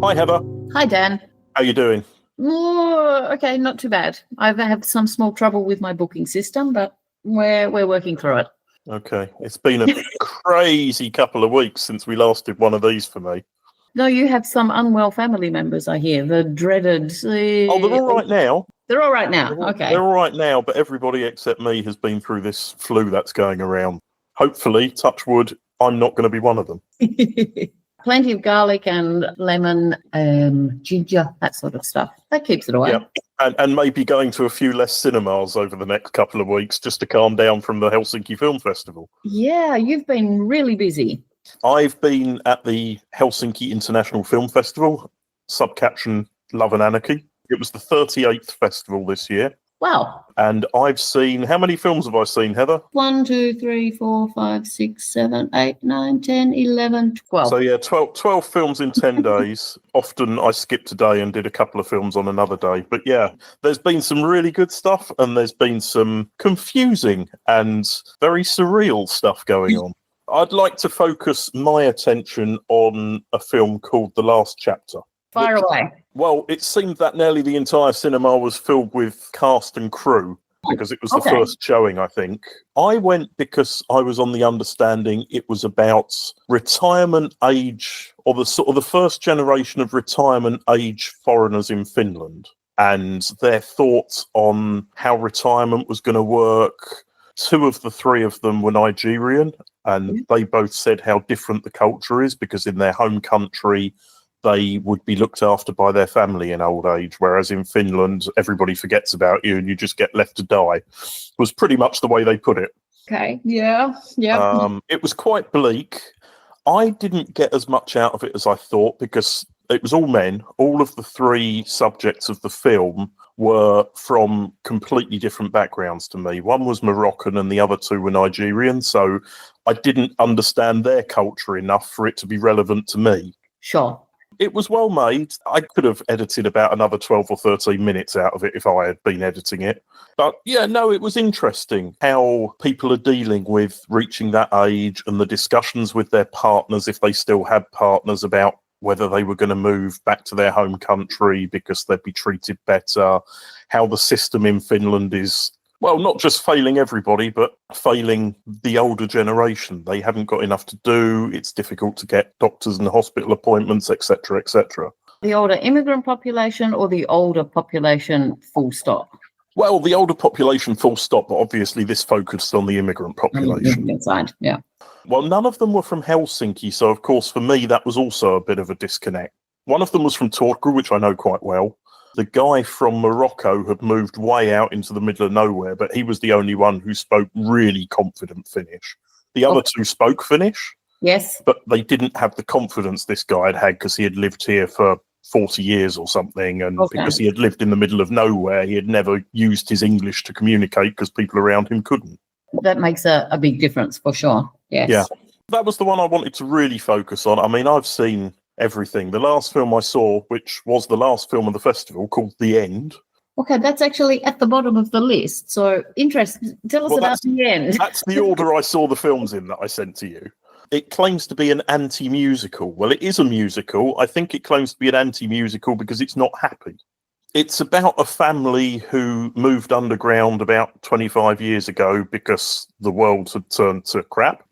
Hi, Heather. Hi, Dan. How you doing? Okay, not too bad. I've had some small trouble with my booking system, but we're working through it. Okay. It's been a crazy couple of weeks since we last did one of these for me. No, you have some unwell family members, I hear. The dreaded... Oh, they're all right now. They're all right now. Okay. They're all right now, but everybody except me has been through this flu that's going around. Hopefully, touch wood, I'm not going to be one of them. Plenty of garlic and lemon, ginger, that sort of stuff. That keeps it away. Yeah. And maybe going to a few less cinemas over the next couple of weeks just to calm down from the Helsinki Film Festival. Yeah, you've been really busy. I've been at the Helsinki International Film Festival, subcaption Love and Anarchy. It was the 38th festival this year. Wow. And I've seen, how many films have I seen, Heather? 1, 2, 3, 4, 5, 6, 7, 8, 9, 10, 11, 12. So yeah, 12 films in 10 days. Often I skipped a day and did a couple of films on another day. But yeah, there's been some really good stuff and there's been some confusing and very surreal stuff going on. I'd like to focus my attention on a film called The Last Chapter. Fire away. Well, it seemed that nearly the entire cinema was filled with cast and crew because it was the first showing, I think. I went because I was on the understanding it was about retirement age, or the sort of the first generation of retirement age foreigners in Finland and their thoughts on how retirement was going to work. 2 of the 3 of them were Nigerian, and they both said how different the culture is because in their home country, they would be looked after by their family in old age, whereas in Finland, everybody forgets about you and you just get left to die, was pretty much the way they put it. Okay, yeah. It was quite bleak. I didn't get as much out of it as I thought because it was all men. All of the 3 subjects of the film were from completely different backgrounds to me. One was Moroccan and the other 2 were Nigerian, so I didn't understand their culture enough for it to be relevant to me. Sure. It was well made. I could have edited about another 12 or 13 minutes out of it if I had been editing it. But yeah, no, it was interesting how people are dealing with reaching that age and the discussions with their partners, if they still had partners, about whether they were going to move back to their home country because they'd be treated better, how the system in Finland is, well, not just failing everybody, but failing the older generation. They haven't got enough to do. It's difficult to get doctors and hospital appointments, etc., etc. The older immigrant population or the older population full stop? Well, the older population full stop, but obviously this focused on the immigrant population. Inside, yeah. Well, none of them were from Helsinki, so of course for me that was also a bit of a disconnect. One of them was from Turku, which I know quite well. The guy from Morocco had moved way out into the middle of nowhere, but he was the only one who spoke really confident Finnish. The other 2 spoke Finnish. Yes. But they didn't have the confidence this guy had because he had lived here for 40 years or something. And because he had lived in the middle of nowhere, he had never used his English to communicate because people around him couldn't. That makes a big difference for sure. Yes. Yeah. That was the one I wanted to really focus on. I mean, I've seen everything. The last film I saw, which was the last film of the festival, called The End. Okay, that's actually at the bottom of the list. So, tell us about The End. That's the order I saw the films in that I sent to you. It claims to be an anti-musical. Well, it is a musical. I think it claims to be an anti-musical because it's not happy. It's about a family who moved underground about 25 years ago because the world had turned to crap.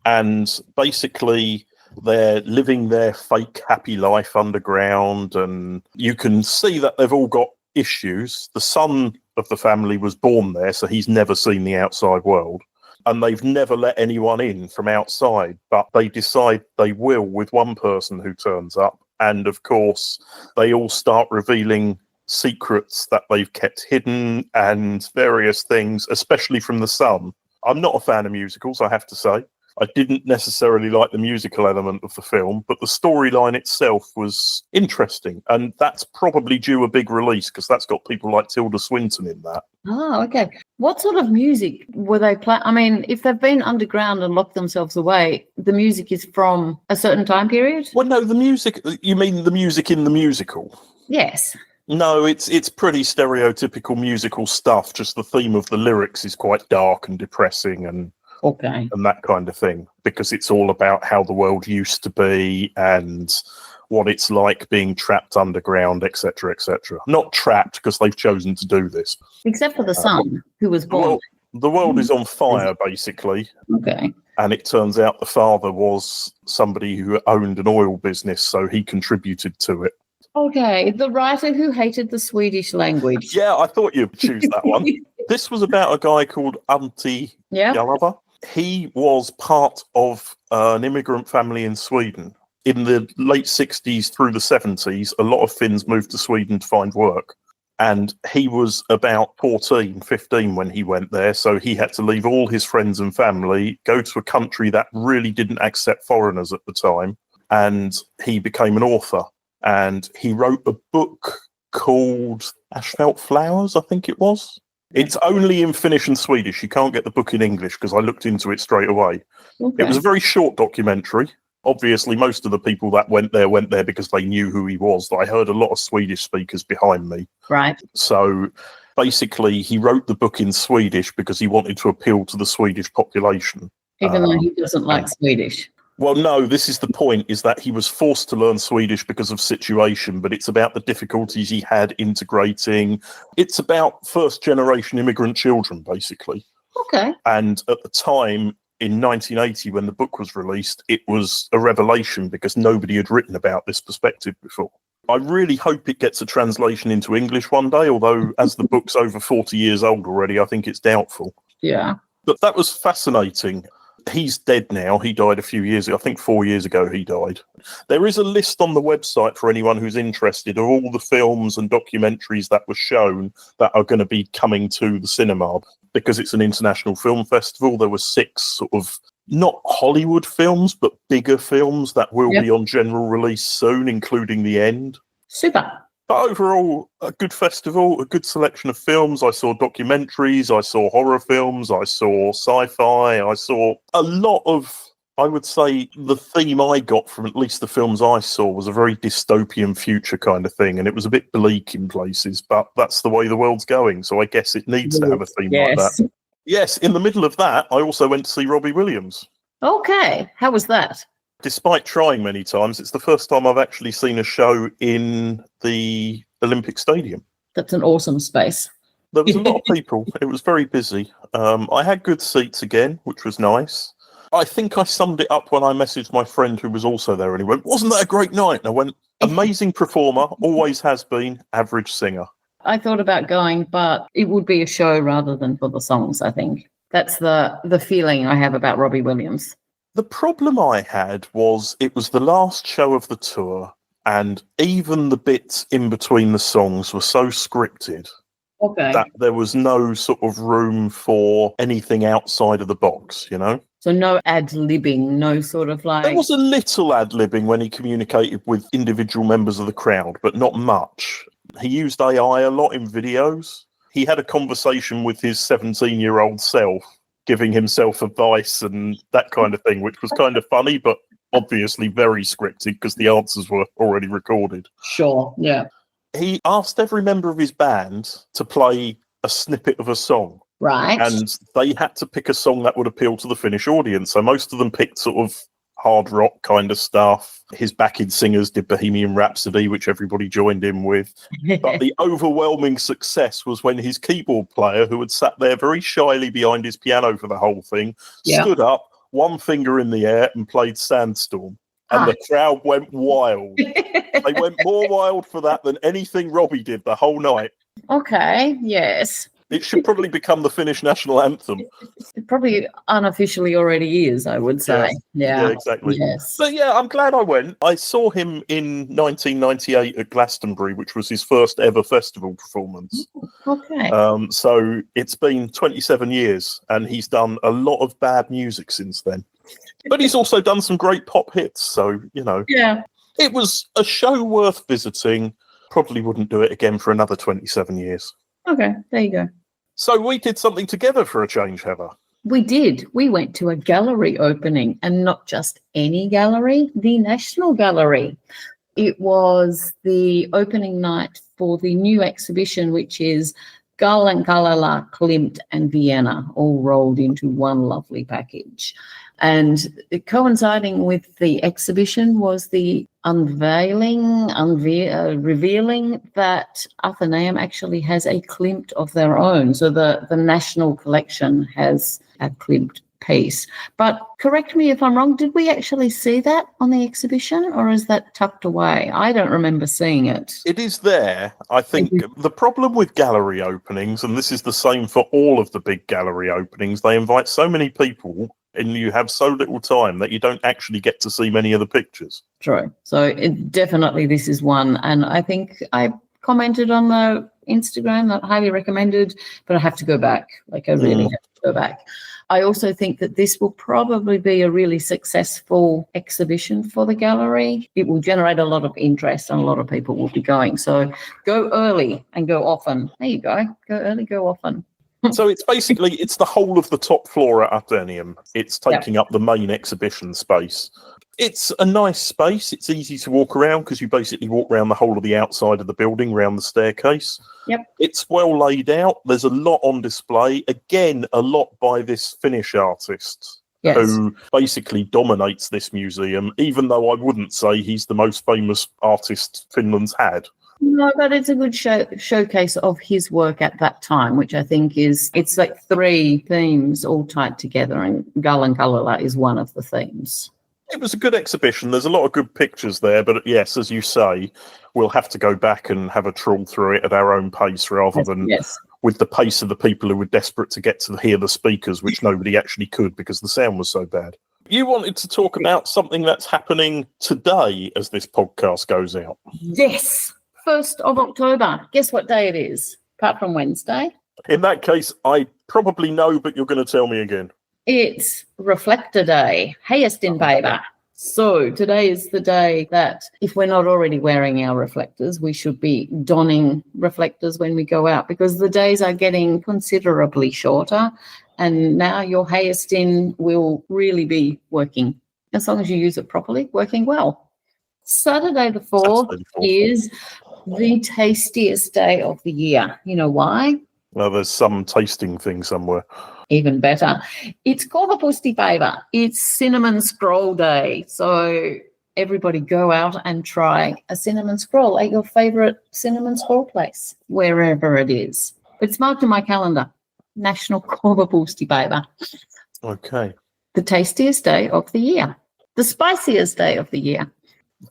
And basically, they're living their fake happy life underground, and you can see that they've all got issues. The son of the family was born there, so he's never seen the outside world, and they've never let anyone in from outside, but they decide they will with one person who turns up, and of course they all start revealing secrets that they've kept hidden and various things, especially from the son. I'm not a fan of musicals, I have to say. I didn't necessarily like the musical element of the film, but the storyline itself was interesting. And that's probably due a big release because that's got people like Tilda Swinton in that. Oh, okay. What sort of music were they playing? I mean, if they've been underground and locked themselves away, the music is from a certain time period? Well, no, the music, you mean the music in the musical? Yes. No, it's pretty stereotypical musical stuff. Just the theme of the lyrics is quite dark and depressing and that kind of thing, because it's all about how the world used to be and what it's like being trapped underground, etc., etc. Not trapped because they've chosen to do this. Except for the son, who was born. The world is on fire, basically. Okay. And it turns out the father was somebody who owned an oil business, so he contributed to it. Okay, the writer who hated the Swedish language. Yeah, I thought you'd choose that one. This was about a guy called Antti Jalava. He was part of an immigrant family in Sweden. In the late 60s through the 70s, a lot of Finns moved to Sweden to find work. And he was about 14, 15 when he went there. So he had to leave all his friends and family, go to a country that really didn't accept foreigners at the time. And he became an author. And he wrote a book called Asphalt Flowers, I think it was. It's only in Finnish and Swedish. You can't get the book in English because I looked into it straight away. Okay. It was a very short documentary. Obviously, most of the people that went there because they knew who he was. I heard a lot of Swedish speakers behind me. Right. So basically, he wrote the book in Swedish because he wanted to appeal to the Swedish population. Even though he doesn't like Swedish. Well, no, this is the point, is that he was forced to learn Swedish because of situation, but it's about the difficulties he had integrating. It's about first-generation immigrant children, basically. Okay. And at the time, in 1980, when the book was released, it was a revelation because nobody had written about this perspective before. I really hope it gets a translation into English one day, although as the book's over 40 years old already, I think it's doubtful. Yeah. But that was fascinating. He's dead now. He died a few years ago. I think 4 years ago he died. There is a list on the website for anyone who's interested of all the films and documentaries that were shown that are going to be coming to the cinema. Because it's an international film festival, there were 6 sort of, not Hollywood films, but bigger films that will be on general release soon, including The End. Super. But overall, a good festival, a good selection of films. I saw documentaries, I saw horror films, I saw sci-fi, I saw a lot of, I would say, the theme I got from at least the films I saw was a very dystopian future kind of thing, and it was a bit bleak in places, but that's the way the world's going, so I guess it needs to have a theme like that. Yes, in the middle of that, I also went to see Robbie Williams. Okay, how was that? Despite trying many times, it's the first time I've actually seen a show in the Olympic Stadium. That's an awesome space. There was a lot of people. It was very busy. I had good seats again, which was nice. I think I summed it up when I messaged my friend who was also there, and he went, "Wasn't that a great night?" And I went, "Amazing performer, always has been, average singer." I thought about going, but it would be a show rather than for the songs, I think. That's the feeling I have about Robbie Williams. The problem I had was it was the last show of the tour, and even the bits in between the songs were so scripted that there was no sort of room for anything outside of the box, you know? So no ad-libbing, no sort of like... There was a little ad-libbing when he communicated with individual members of the crowd, but not much. He used AI a lot in videos. He had a conversation with his 17-year-old self, giving himself advice and that kind of thing, which was kind of funny, but obviously very scripted because the answers were already recorded. Sure, yeah. He asked every member of his band to play a snippet of a song. Right. And they had to pick a song that would appeal to the Finnish audience. So most of them picked sort of hard rock kind of stuff. His backing singers did Bohemian Rhapsody, which everybody joined in with. But the overwhelming success was when his keyboard player, who had sat there very shyly behind his piano for the whole thing, stood up, one finger in the air, and played Sandstorm. And the crowd went wild. They went more wild for that than anything Robbie did the whole night. Okay, yes. It should probably become the Finnish national anthem. It probably unofficially already is, I would say. Yeah, exactly. Yes. So, yeah, I'm glad I went. I saw him in 1998 at Glastonbury, which was his first ever festival performance. Okay. So it's been 27 years, and he's done a lot of bad music since then. But he's also done some great pop hits, so, you know. Yeah. It was a show worth visiting. Probably wouldn't do it again for another 27 years. Okay, there you go. So we did something together for a change, Heather. We did. We went to a gallery opening, and not just any gallery, the National Gallery. It was the opening night for the new exhibition, which is Gallen-Kallela, Klimt and Vienna, all rolled into one lovely package. And coinciding with the exhibition was the revealing that Atenium actually has a Klimt of their own. So the national collection has a Klimt piece. But correct me if I'm wrong, did we actually see that on the exhibition, or is that tucked away? I don't remember seeing it. It is there. I think the problem with gallery openings, and this is the same for all of the big gallery openings, they invite so many people and you have so little time that you don't actually get to see many of the pictures. True. So definitely this is one. And I think I commented on the Instagram that highly recommended, but I have to go back. Like I really have to go back. I also think that this will probably be a really successful exhibition for the gallery. It will generate a lot of interest and a lot of people will be going. So go early and go often. There you go. Go early, go often. So it's basically, it's the whole of the top floor at Atenium. It's taking up the main exhibition space. It's a nice space. It's easy to walk around because you basically walk around the whole of the outside of the building, around the staircase. Yep. It's well laid out. There's a lot on display. Again, a lot by this Finnish artist who basically dominates this museum, even though I wouldn't say he's the most famous artist Finland's had. No, but it's a good showcase of his work at that time, which I think it's like 3 themes all tied together, and Gallen-Kallela is one of the themes. It was a good exhibition. There's a lot of good pictures there, but yes, as you say, we'll have to go back and have a trawl through it at our own pace rather than with the pace of the people who were desperate to get to hear the speakers, which nobody actually could because the sound was so bad. You wanted to talk about something that's happening today as this podcast goes out. Yes. 1st of October. Guess what day it is, apart from Wednesday? In that case, I probably know, but you're going to tell me again. It's Reflector Day. Heijaistinpäivä. So today is the day that if we're not already wearing our reflectors, we should be donning reflectors when we go out, because the days are getting considerably shorter and now your heijaistin will really be working, as long as you use it properly, working well. Saturday the 4th is the tastiest day of the year. You know why? Well, there's some tasting thing somewhere. Even better. It's Korvapustipäivä. It's Cinnamon Scroll Day. So everybody go out and try a cinnamon scroll at your favourite cinnamon scroll place, wherever it is. It's marked in my calendar. National Korvapustipäivä. Okay. The tastiest day of the year. The spiciest day of the year.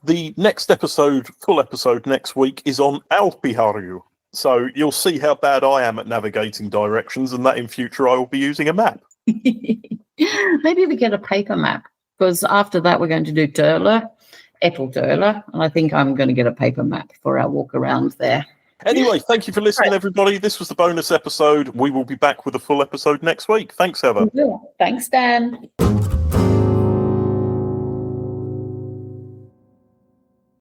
The next episode, full episode next week, is on Alppiharju. So you'll see how bad I am at navigating directions, and that in future I will be using a map. Maybe we get a paper map, because after that we're going to do Törlö, Törlö, and I think I'm going to get a paper map for our walk around there. Anyway, thank you for listening, everybody. This was the bonus episode. We will be back with a full episode next week. Thanks, Heather. Thanks, Dan.